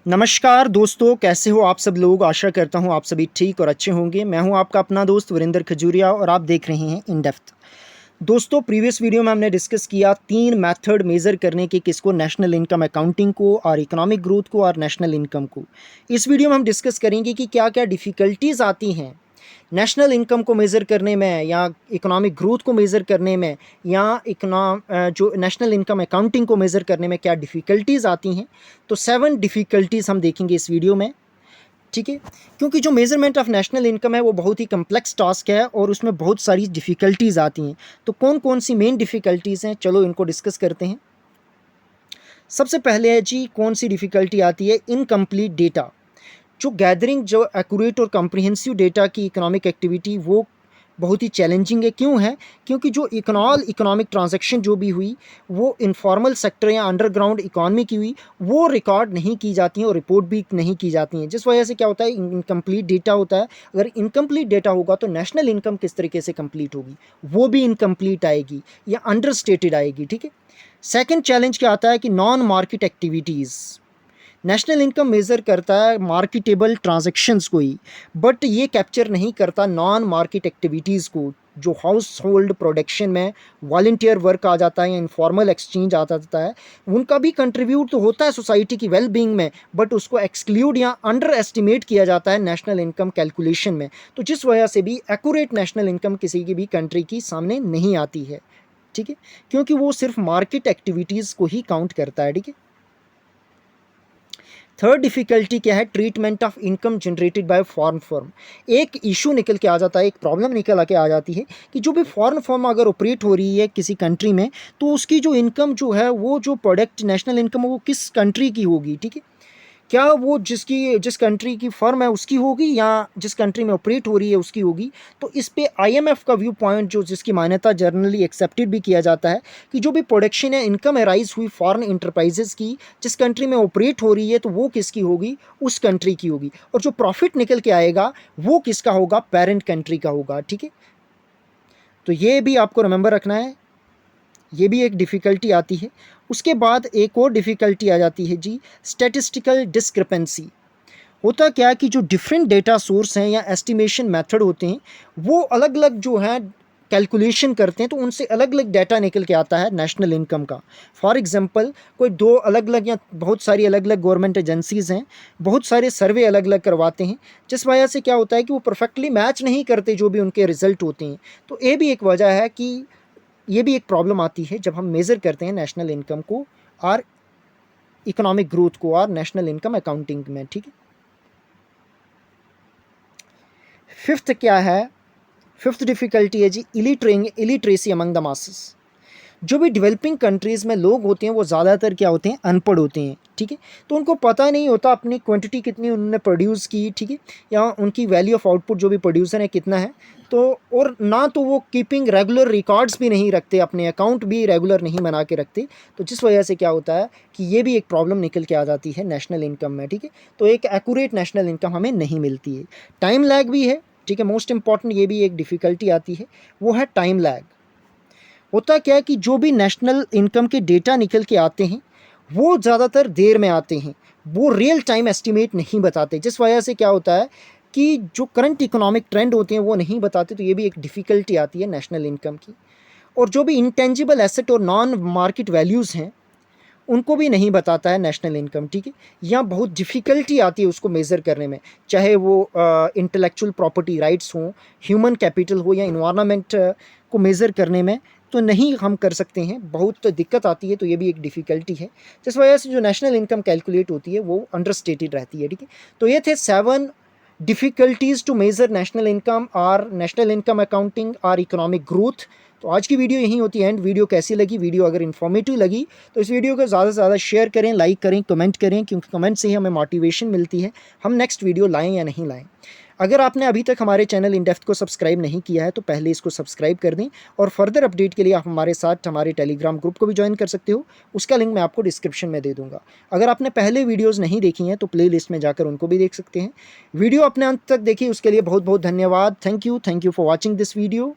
नमस्कार दोस्तों, कैसे हो आप सब लोग। आशा करता हूँ आप सभी ठीक और अच्छे होंगे। मैं हूँ आपका अपना दोस्त वीरेंद्र खजूरिया और आप देख रहे हैं इन डेप्थ। दोस्तों, प्रीवियस वीडियो में हमने डिस्कस किया 3 मेथड मेज़र करने के, किसको, नेशनल इनकम अकाउंटिंग को और इकोनॉमिक ग्रोथ को और नेशनल इनकम को। इस वीडियो में हम डिस्कस करेंगे कि क्या क्या डिफ़िकल्टीज़ आती हैं नेशनल इनकम को मेज़र करने में या इकोनॉमिक ग्रोथ को मेज़र करने में या जो नेशनल इनकम अकाउंटिंग को मेज़र करने में क्या डिफ़िकल्टीज़ आती हैं। तो 7 डिफ़िकल्टीज़ हम देखेंगे इस वीडियो में, ठीक है। क्योंकि जो मेज़रमेंट ऑफ नेशनल इनकम है वो बहुत ही कम्प्लेक्स टास्क है और उसमें बहुत सारी डिफ़िकल्टीज़ आती हैं। तो कौन कौन सी मेन डिफ़िकल्टीज़ हैं, चलो इनको डिस्कस करते हैं। सबसे पहले है जी, कौन सी डिफ़िकल्टी आती है, इनकम्प्लीट डेटा। जो गैदरिंग जो एक्यूरेट और कॉम्प्रिहेंसिव डेटा की इकोनॉमिक एक्टिविटी वो बहुत ही चैलेंजिंग है। क्यों है? क्योंकि जो इकोनॉमिक ट्रांजैक्शन जो भी हुई वो इनफॉर्मल सेक्टर या अंडरग्राउंड इकॉनमी की हुई, वो रिकॉर्ड नहीं की जाती हैं और रिपोर्ट भी नहीं की जाती हैं। जिस वजह से क्या होता है, इनकम्प्लीट डेटा होता है। अगर इनकम्प्लीट डेटा होगा तो नेशनल इनकम किस तरीके से कंप्लीट होगी, वो भी इनकम्प्लीट आएगी या अंडरस्टेटेड आएगी, ठीक है। सेकेंड चैलेंज क्या आता है कि non market activities. National income measure करता है मार्केटेबल ट्रांजैक्शंस को ही, बट ये कैप्चर नहीं करता नॉन मार्केट एक्टिविटीज़ को, जो हाउस होल्ड प्रोडक्शन में वॉलंटियर वर्क आ जाता है या इनफॉर्मल एक्सचेंज आ जाता है। उनका भी कंट्रीब्यूट तो होता है सोसाइटी की वेल बीइंग में, बट उसको एक्सक्लूड या अंडर एस्टिमेट किया जाता है नेशनल इनकम कैलकुलेशन में। तो जिस वजह से भी एक्यूरेट नेशनल इनकम किसी की भी कंट्री की सामने नहीं आती है, ठीक है, क्योंकि वो सिर्फ मार्केट एक्टिविटीज़ को ही काउंट करता है, ठीक है। थर्ड डिफिकल्टी क्या है, treatment of income generated by foreign firm. एक इशू निकल के आ जाता है, एक प्रॉब्लम निकल के आ जाती है कि जो भी फॉरेन फर्म अगर ऑपरेट हो रही है किसी कंट्री में, तो उसकी जो इनकम जो है, वो जो प्रोडक्ट नेशनल इनकम वो किस कंट्री की होगी, ठीक है। क्या वो जिस कंट्री की फर्म है उसकी होगी या जिस कंट्री में ऑपरेट हो रही है उसकी होगी। तो इस पे आईएमएफ का व्यू पॉइंट, जो जिसकी मान्यता जर्नली एक्सेप्टेड भी किया जाता है, कि जो भी प्रोडक्शन है, इनकम अराइज हुई फॉरेन इंटरप्राइजेस की, जिस कंट्री में ऑपरेट हो रही है, तो वो किसकी होगी, उस कंट्री की होगी। और जो प्रॉफिट निकल के आएगा वो किसका होगा, पेरेंट कंट्री का होगा, ठीक है। तो ये भी आपको रिमेंबर रखना है, ये भी एक डिफ़िकल्टी आती है। उसके बाद एक और डिफ़िकल्टी आ जाती है जी, स्टैटिस्टिकल डिस्क्रिपेंसी। होता क्या है कि जो डिफरेंट डेटा सोर्स हैं या एस्टिमेशन मेथड होते हैं, वो अलग अलग जो है कैलकुलेशन करते हैं, तो उनसे अलग अलग डाटा निकल के आता है नेशनल इनकम का। फॉर एग्जांपल, कोई 2 अलग अलग या बहुत सारी अलग अलग गवर्नमेंट एजेंसीज़ हैं, बहुत सारे सर्वे अलग अलग करवाते हैं, जिस वजह से क्या होता है कि वो परफेक्टली मैच नहीं करते जो भी उनके रिजल्ट होते हैं। तो ये भी एक वजह है कि ये भी एक प्रॉब्लम आती है जब हम मेज़र करते हैं नेशनल इनकम को और इकोनॉमिक ग्रोथ को और नेशनल इनकम अकाउंटिंग में, ठीक है। फिफ्थ क्या है, फिफ्थ डिफ़िकल्टी है जी, इलिटरेसी अमंग द मासेस। जो भी डेवलपिंग कंट्रीज़ में लोग होते हैं वो ज़्यादातर क्या होते हैं, अनपढ़ होते हैं, ठीक है। तो उनको पता नहीं होता अपनी क्वांटिटी कितनी उन्होंने प्रोड्यूस की, ठीक है, या उनकी वैल्यू ऑफ आउटपुट जो भी प्रोड्यूसर है कितना है। तो और ना तो वो कीपिंग रेगुलर रिकॉर्ड्स भी नहीं रखते, अपने अकाउंट भी रेगुलर नहीं बना के रखते। तो जिस वजह से क्या होता है कि ये भी एक प्रॉब्लम निकल के आ जाती है नेशनल इनकम में, ठीक है। तो एक एक्यूरेट नेशनल इनकम हमें नहीं मिलती है। टाइम लैग भी है, ठीक है। मोस्ट इंपॉर्टेंट ये भी एक डिफ़िकल्टी आती है, वो है टाइम लैग। होता क्या है कि जो भी नेशनल इनकम के डेटा निकल के आते हैं वो ज़्यादातर देर में आते हैं, वो रियल टाइम एस्टिमेट नहीं बताते, जिस वजह से क्या होता है कि जो करंट इकोनॉमिक ट्रेंड होते हैं वो नहीं बताते। तो ये भी एक डिफ़िकल्टी आती है नेशनल इनकम की। और जो भी इंटेंजिबल एसेट और नॉन मार्केट वैल्यूज़ हैं उनको भी नहीं बताता है नेशनल इनकम, ठीक है। यहाँ बहुत डिफ़िकल्टी आती है उसको मेज़र करने में, चाहे वो इंटेलेक्चुअल प्रॉपर्टी राइट्स हों, ह्यूमन कैपिटल हो या इन्वायरमेंट को मेज़र करने में, तो नहीं हम कर सकते हैं, बहुत दिक्कत आती है। तो ये भी एक डिफ़िकल्टी है, जिस वजह से जो नेशनल इनकम कैलकुलेट होती है वो अंडरस्टेटेड रहती है, ठीक है। तो ये थे 7 difficulties to measure national income और नेशनल इनकम अकाउंटिंग और इकोनॉमिक ग्रोथ। तो आज की वीडियो यहीं होती है एंड। वीडियो कैसी लगी, वीडियो अगर इन्फॉर्मेटिव लगी तो इस वीडियो को ज़्यादा से ज़्यादा शेयर करें, लाइक करें, कमेंट करें, क्योंकि कमेंट से ही हमें मोटिवेशन मिलती है हम नेक्स्ट वीडियो लाएं या नहीं लाएं। अगर आपने अभी तक हमारे चैनल इन डेप्थ को सब्सक्राइब नहीं किया है तो पहले इसको सब्सक्राइब कर दें, और फर्दर अपडेट के लिए आप हमारे साथ हमारे टेलीग्राम ग्रुप को भी ज्वाइन कर सकते हो। उसका लिंक मैं आपको डिस्क्रिप्शन में दे दूंगा। अगर आपने पहले वीडियोज़ नहीं देखी हैं तो प्ले लिस्ट में जाकर उनको भी देख सकते हैं। वीडियो अपने अंत तक देखिए, उसके लिए बहुत बहुत धन्यवाद। Thank you for watching this video.